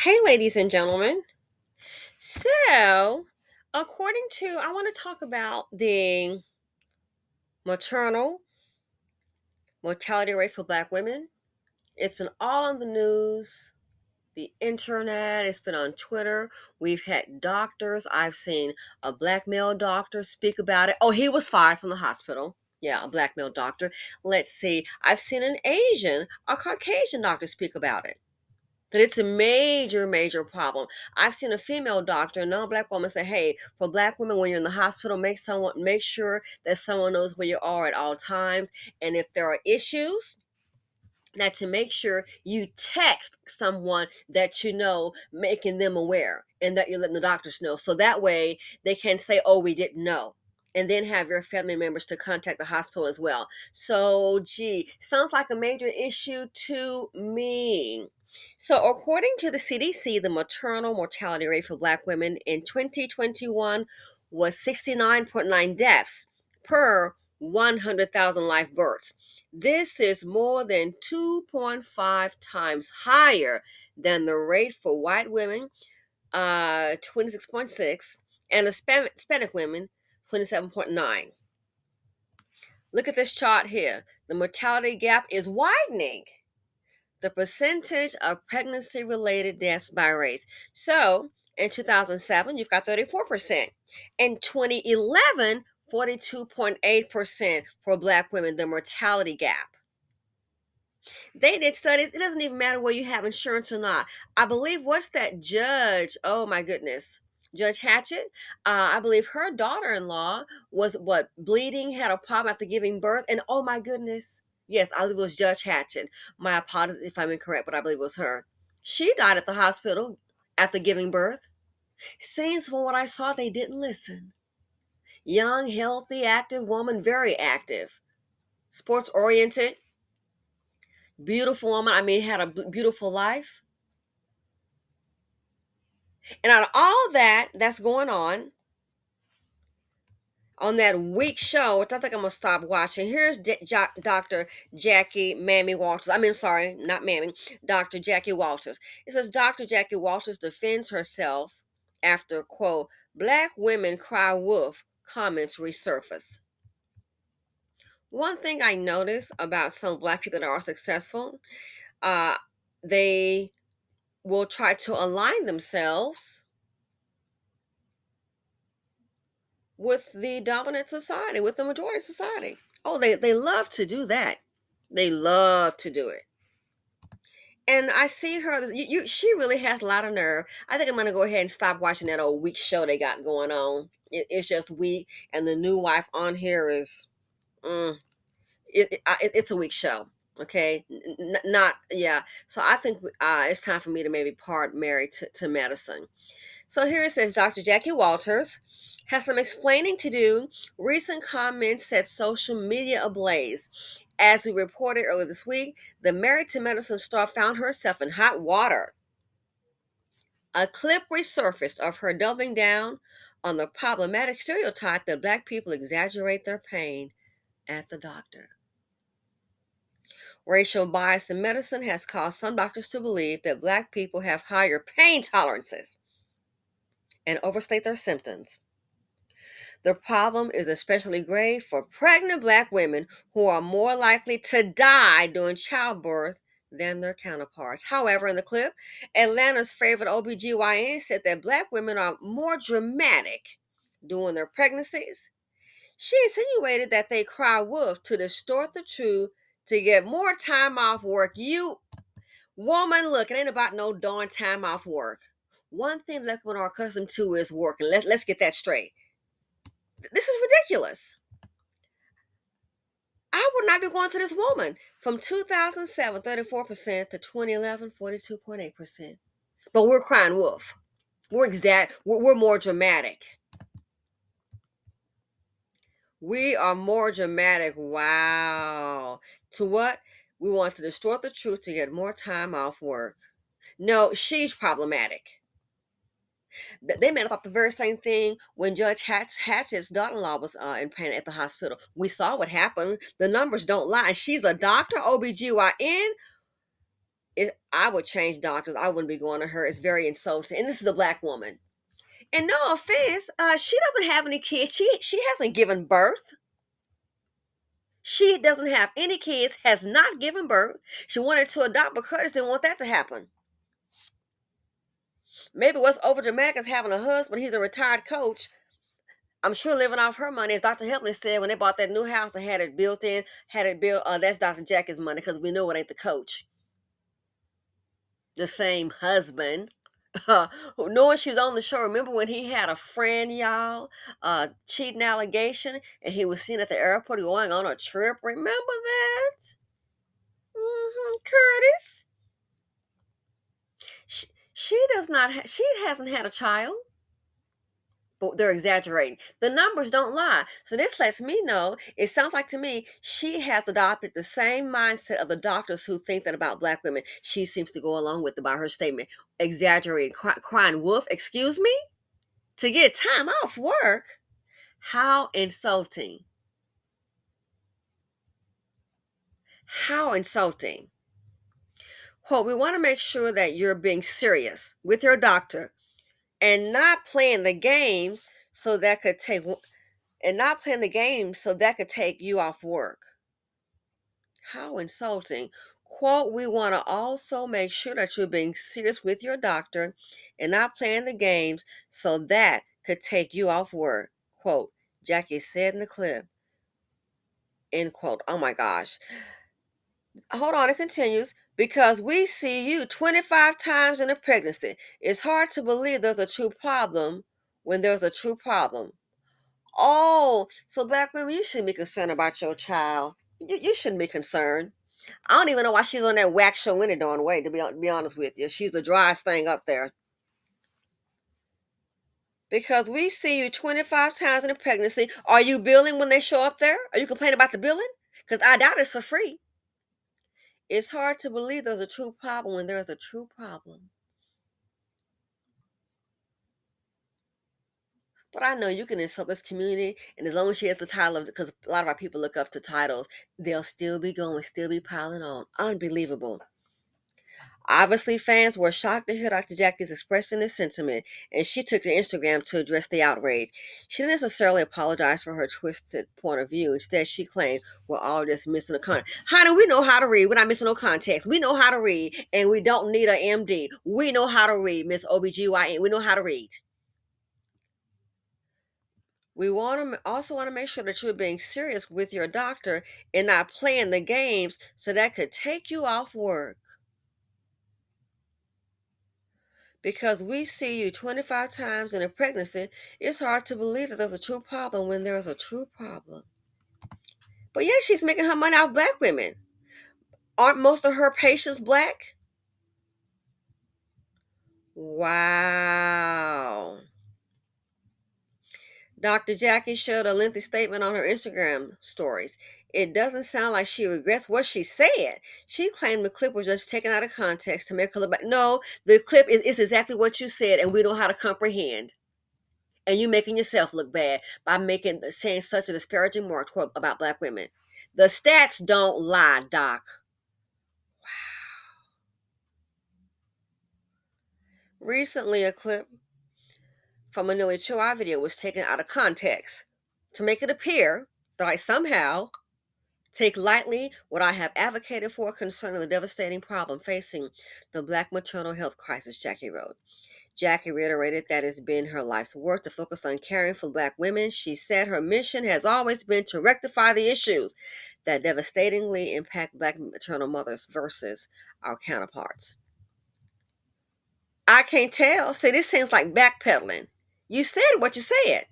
Hey, ladies and gentlemen. So, I want to talk about the maternal mortality rate for Black women. It's been all on the news, the internet, it's been on Twitter. We've had doctors. I've seen a Black male doctor speak about it. Oh, he was fired from the hospital. Yeah, a Black male doctor. Let's see. I've seen a Caucasian doctor speak about it. That it's a major, major problem. I've seen a female doctor, a non-black woman, say, "Hey, for Black women, when you're in the hospital, make sure that someone knows where you are at all times, and if there are issues, that to make sure you text someone that you know, making them aware, and that you're letting the doctors know, so that way they can say, 'Oh, we didn't know.'" And then have your family members to contact the hospital as well. So, gee, sounds like a major issue to me. So, according to the CDC, the maternal mortality rate for Black women in 2021 was 69.9 deaths per 100,000 live births. This is more than 2.5 times higher than the rate for white women, 26.6, and Hispanic women, 27.9. Look at this chart here. The mortality gap is widening. The percentage of pregnancy related deaths by race. So in 2007, you've got 34%. In 2011, 42.8% for Black women, the mortality gap. They did studies. It doesn't even matter whether you have insurance or not. I believe, what's that judge? Oh my goodness. Judge Hatchett. I believe her daughter in law was what, bleeding, had a problem after giving birth. And oh my goodness. Yes, I believe it was Judge Hatchett. My apologies if I'm incorrect, but I believe it was her. She died at the hospital after giving birth. Seems from what I saw, they didn't listen. Young, healthy, active woman, very active, sports oriented, beautiful woman. I mean, had a beautiful life. And out of all that's going on that week show, which I think I'm gonna stop watching. Here's Dr. Jackie Mammy Walters. I mean, sorry, not Mammy, Dr. Jackie Walters. It says Dr. Jackie Walters defends herself after, quote, "Black women cry wolf" comments resurface. One thing I notice about some Black people that are successful, uh, they will try to align themselves with the dominant society, with the majority society. Oh, they love to do that. They love to do it. And I see her. She really has a lot of nerve. I think I'm gonna go ahead and stop watching that old weak show they got going on. It's just weak, and the new wife on here is, mm, it's a weak show. Okay, not, yeah. So I think it's time for me to maybe part Mary to medicine. So here it says Dr. Jackie Walters has some explaining to do. Recent comments set social media ablaze. As we reported earlier this week, the Married to Medicine star found herself in hot water. A clip resurfaced of her doubling down on the problematic stereotype that Black people exaggerate their pain at the doctor. Racial bias in medicine has caused some doctors to believe that Black people have higher pain tolerances and overstate their symptoms. The problem is especially grave for pregnant Black women, who are more likely to die during childbirth than their counterparts. However, in the clip, Atlanta's favorite OBGYN said that Black women are more dramatic during their pregnancies. She insinuated that they cry wolf to distort the truth to get more time off work. You woman, look, it ain't about no darn time off work. One thing Black women are accustomed to is working. Let's get that straight. This is ridiculous. I would not be going to this woman. From 2007, 34% to 2011, 42.8%. But we're crying wolf. We're more dramatic. We are more dramatic. Wow. To what? We want to distort the truth to get more time off work. No, she's problematic. They may have thought the very same thing when Judge Hatchett's daughter-in-law was in pain at the hospital. We saw what happened. The numbers don't lie. She's a doctor, OBGYN. I would change doctors. I wouldn't be going to her. It's very insulting. And this is a black woman. And no offense, she doesn't have any kids. She hasn't given birth. She doesn't have any kids, has not given birth. She wanted to adopt, but Curtis didn't want that to happen. Maybe what's over dramatic is having a husband. He's a retired coach. I'm sure living off her money, as Dr. Helpley said, when they bought that new house and had it built in, had it built. That's Dr. Jackie's money because we know it ain't the coach. The same husband. Knowing she's on the show, remember when he had a friend, y'all, cheating allegation, and he was seen at the airport going on a trip? Remember that? Curtis. She does not. She hasn't had a child. But they're exaggerating. The numbers don't lie. So this lets me know, it sounds like to me, she has adopted the same mindset of the doctors who think that about black women. She seems to go along with about her statement, exaggerating, crying wolf, excuse me? To get time off work? How insulting. How insulting. Quote, we want to make sure that you're being serious with your doctor and not playing the game so that could take you off work. How insulting. Quote, we want to also make sure that you're being serious with your doctor and not playing the games so that could take you off work. Quote, Jackie said in the clip. End quote. Oh my gosh. Hold on, it continues. Because we see you 25 times in a pregnancy. It's hard to believe there's a true problem when there's a true problem. Oh, so black women, you shouldn't be concerned about your child. You shouldn't be concerned. I don't even know why she's on that wax show any darn way, to be honest with you. She's the driest thing up there. Because we see you 25 times in a pregnancy. Are you billing when they show up there? Are you complaining about the billing? Because I doubt it's for free. It's hard to believe there's a true problem when there's a true problem. But I know you can insult this community, and as long as she has the title of, because a lot of our people look up to titles, they'll still be going, still be piling on. Unbelievable. Obviously, fans were shocked to hear Dr. Jackie's expressing this sentiment, and she took to Instagram to address the outrage. She didn't necessarily apologize for her twisted point of view. Instead, she claimed we're all just missing a context. Honey, we know how to read. We're not missing no context. We know how to read, and we don't need an MD. We know how to read, Miss OBGYN. We know how to read. We also want to make sure that you're being serious with your doctor and not playing the games so that could take you off work. Because we see you 25 times in a pregnancy, it's hard to believe that there's a true problem when there's a true problem. But yeah, she's making her money off black women. Aren't most of her patients black? Wow. Dr. Jackie showed a lengthy statement on her Instagram stories. It doesn't sound like she regrets what she said. She claimed the clip was just taken out of context to make her look back. No, the clip is exactly what you said, and we know how to comprehend. And you making yourself look bad by saying such a disparaging remark about black women. The stats don't lie, Doc. Wow. Recently, a clip from a nearly 2-hour video was taken out of context to make it appear that I somehow take lightly what I have advocated for concerning the devastating problem facing the black maternal health crisis, Jackie wrote. Jackie reiterated that it's been her life's work to focus on caring for black women. She said her mission has always been to rectify the issues that devastatingly impact black maternal mothers versus our counterparts. I can't tell. See, this seems like backpedaling. You said what you said.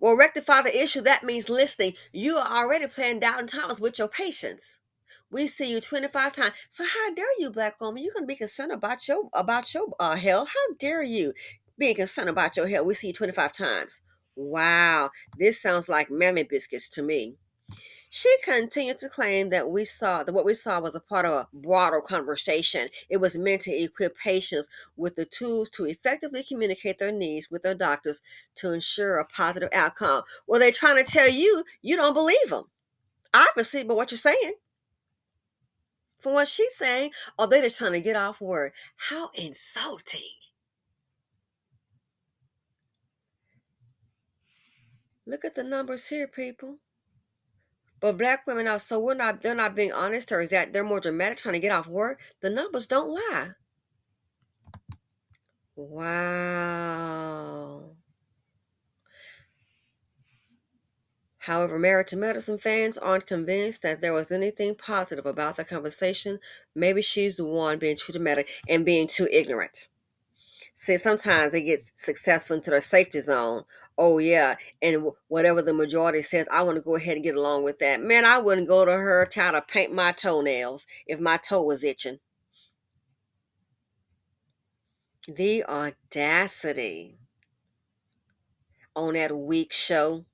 Well, rectify the issue, that means listening. You are already playing Doubting Thomas with your patients. We see you 25 times. So how dare you, black woman? You're gonna be concerned about your health. How dare you be concerned about your health? We see you 25 times. Wow, this sounds like mammy biscuits to me. She continued to claim that what we saw was a part of a broader conversation. It was meant to equip patients with the tools to effectively communicate their needs with their doctors to ensure a positive outcome. Well, they're trying to ttell you, you don't believe them. Obviously, but what you're saying. from what she's saying, or they just trying to get off work. How insulting. Look at the numbers here, people. But black women are so they're not being honest, or is that they're more dramatic trying to get off work? The numbers don't lie. Wow. However, Married to Medicine fans aren't convinced that there was anything positive about the conversation. Maybe she's the one being too dramatic and being too ignorant. See, sometimes they get successful into their safety zone. Oh, yeah. And whatever the majority says, I want to go ahead and get along with that. Man, I wouldn't go to her trying to paint my toenails if my toe was itching. The audacity on that weak show.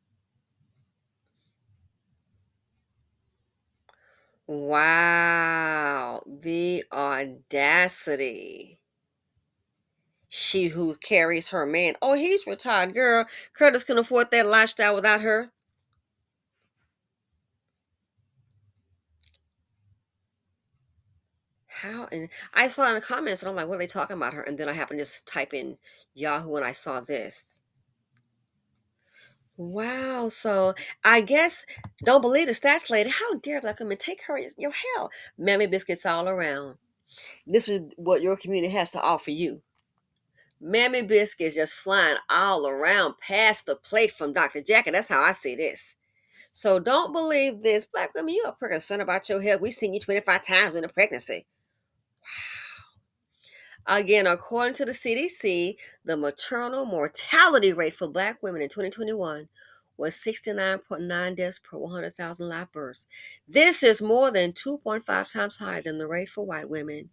Wow. The audacity. She who carries her man. Oh, he's retired, girl. Curtis can afford that lifestyle without her. How? And I saw in the comments, and I'm like, what are they talking about her? And then I happened to just type in Yahoo, and I saw this. Wow. So I guess don't believe the stats lady. How dare black women take her your hell? Mammy biscuits all around. This is what your community has to offer you. Mammy biscuits just flying all around past the plate from Dr. Jacket. That's how I see this. So don't believe this. Black women, you are pretty concerned about your health. We've seen you 25 times in a pregnancy. Again, according to the CDC, the maternal mortality rate for black women in 2021 was 69.9 deaths per 100,000 live births. This is more than 2.5 times higher than the rate for white women,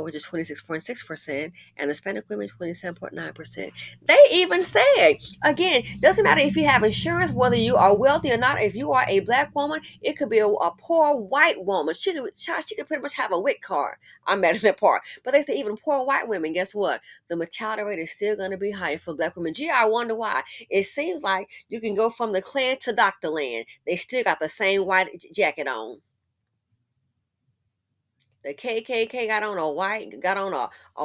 which is 26.6%, and Hispanic women 27.9%. They even said, again, doesn't matter if you have insurance, whether you are wealthy or not. If you are a black woman, it could be a poor white woman. She could pretty much have a WIC card. I'm mad at that part. But they say even poor white women, guess what? The mortality rate is still going to be higher for black women. Gee, I wonder why. It seems like you can go from the Klan to Dr. Land. They still got the same white jacket on. The KKK got on a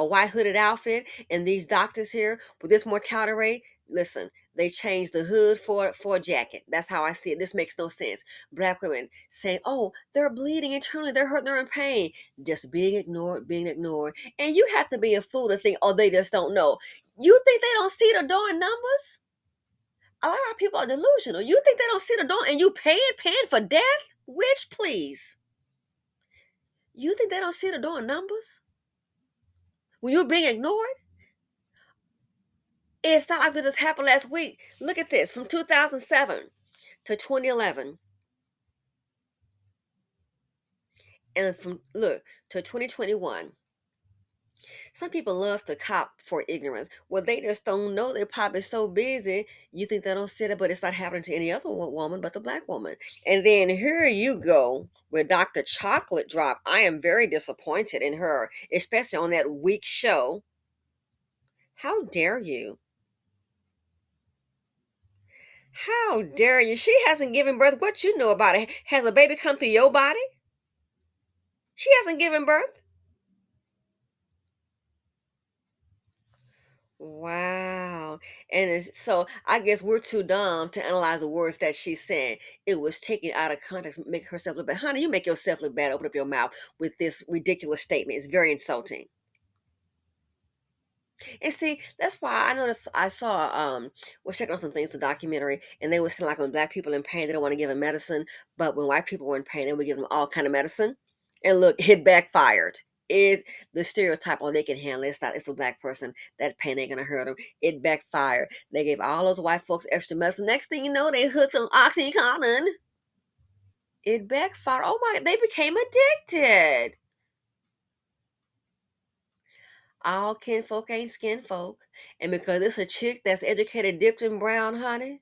white hooded outfit, and these doctors here with this mortality rate, listen, they changed the hood for a jacket. That's how I see it. This makes no sense. Black women saying, "Oh, they're bleeding internally, they're hurt, they're in pain," just being ignored, and you have to be a fool to think, "Oh, they just don't know." You think they don't see the darn numbers? A lot of people are delusional. You think they don't see the darn, and you paying for death? Which please? You think they don't see the darn numbers? When you're being ignored, it's not like that just happened last week. Look at this from 2007 to 2011, and from look to 2021. Some people love to cop for ignorance. Well, they just don't know. They're probably so busy. You think they don't see it, but it's not happening to any other woman but the black woman. And then here you go with Dr. Chocolate Drop. I am very disappointed in her, especially on that week show. How dare you? How dare you? She hasn't given birth. What you know about it? Has a baby come through your body? She hasn't given birth. Wow. And so I guess we're too dumb to analyze the words that she's saying. It was taken out of context, make herself look bad. Honey, you make yourself look bad. Open up your mouth with this ridiculous statement. It's very insulting. And see, that's why I noticed I saw was checking on some things, the documentary, and they were saying like when black people in pain, they don't want to give them medicine, but when white people were in pain, they would give them all kind of medicine. And look, it backfired. It the stereotype, oh, they can handle it. It's a black person. That pain ain't gonna hurt them. It backfired. They gave all those white folks extra medicine. Next thing you know, they hooked some oxycontin. It backfired. Oh my, they became addicted. All kinfolk ain't skin folk. And because it's a chick that's educated, dipped in brown, honey,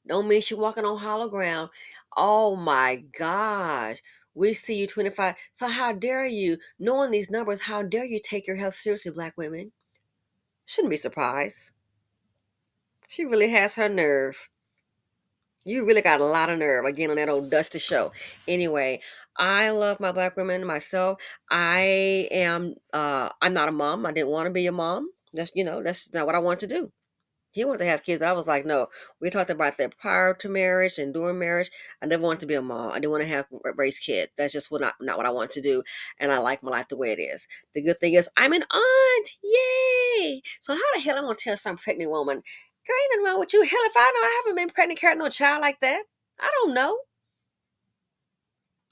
don't mean she walking on hollow ground. Oh my gosh. We see you 25. So how dare you, knowing these numbers, how dare you take your health seriously, black women? Shouldn't be surprised. She really has her nerve. You really got a lot of nerve again on that old Dusty show. Anyway, I love my black women myself. I'm not a mom. I didn't want to be a mom. That's not what I want to do. He wanted to have kids. I was like, no. We talked about that prior to marriage and during marriage. I never wanted to be a mom. I didn't want to have raise kids. That's just not what I want to do. And I like my life the way it is. The good thing is I'm an aunt. Yay! So how the hell I'm gonna tell some pregnant woman, girl, ain't nothing wrong with you? Hell, if I know, I haven't been pregnant carrying no child like that. I don't know.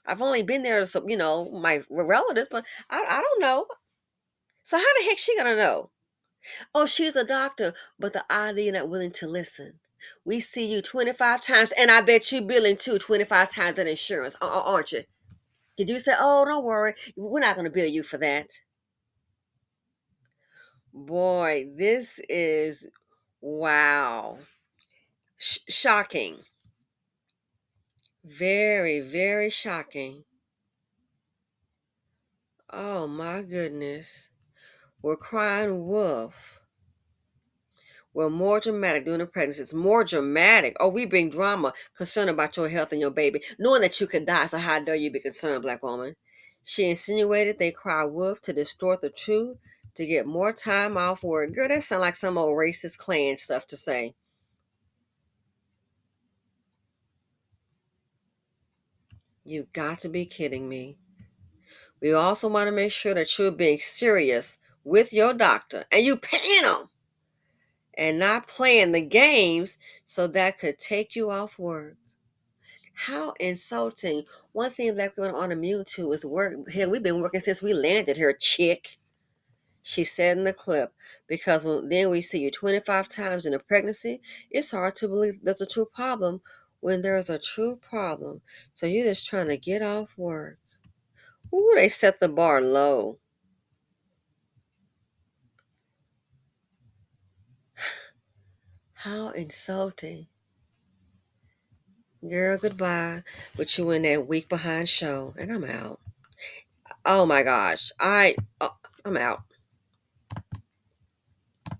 I've only been there as my relatives, but I don't know. So how the heck she gonna know? Oh, she's a doctor, but the idea not willing to listen. We see you 25 times, and I bet you billing too 25 times in insurance, aren't you? Did you say, oh, don't worry, we're not going to bill you for that? Boy, this is wow. Shocking. Very, very shocking. Oh, my goodness. We're crying wolf. Well, more dramatic during the pregnancy. It's more dramatic. Oh, we bring drama, concerned about your health and your baby, knowing that you could die. So how dare you be concerned, black woman? She insinuated they cry wolf to distort the truth to get more time off work. Girl, that sounds like some old racist Klan stuff to say. You've got to be kidding me. We also want to make sure that you're being serious with your doctor and you paying them and not playing the games so that could take you off work. How insulting. One thing black women aren't immune to is work. Hell, we've been working since we landed here, chick. She said in the clip, because then we see you 25 times in a pregnancy, it's hard to believe there's a true problem when there's a true problem. So you're just trying to get off work. Ooh, they set the bar low. How insulting. Girl, goodbye. With you in that week behind show. And I'm out. Oh my gosh. I'm out.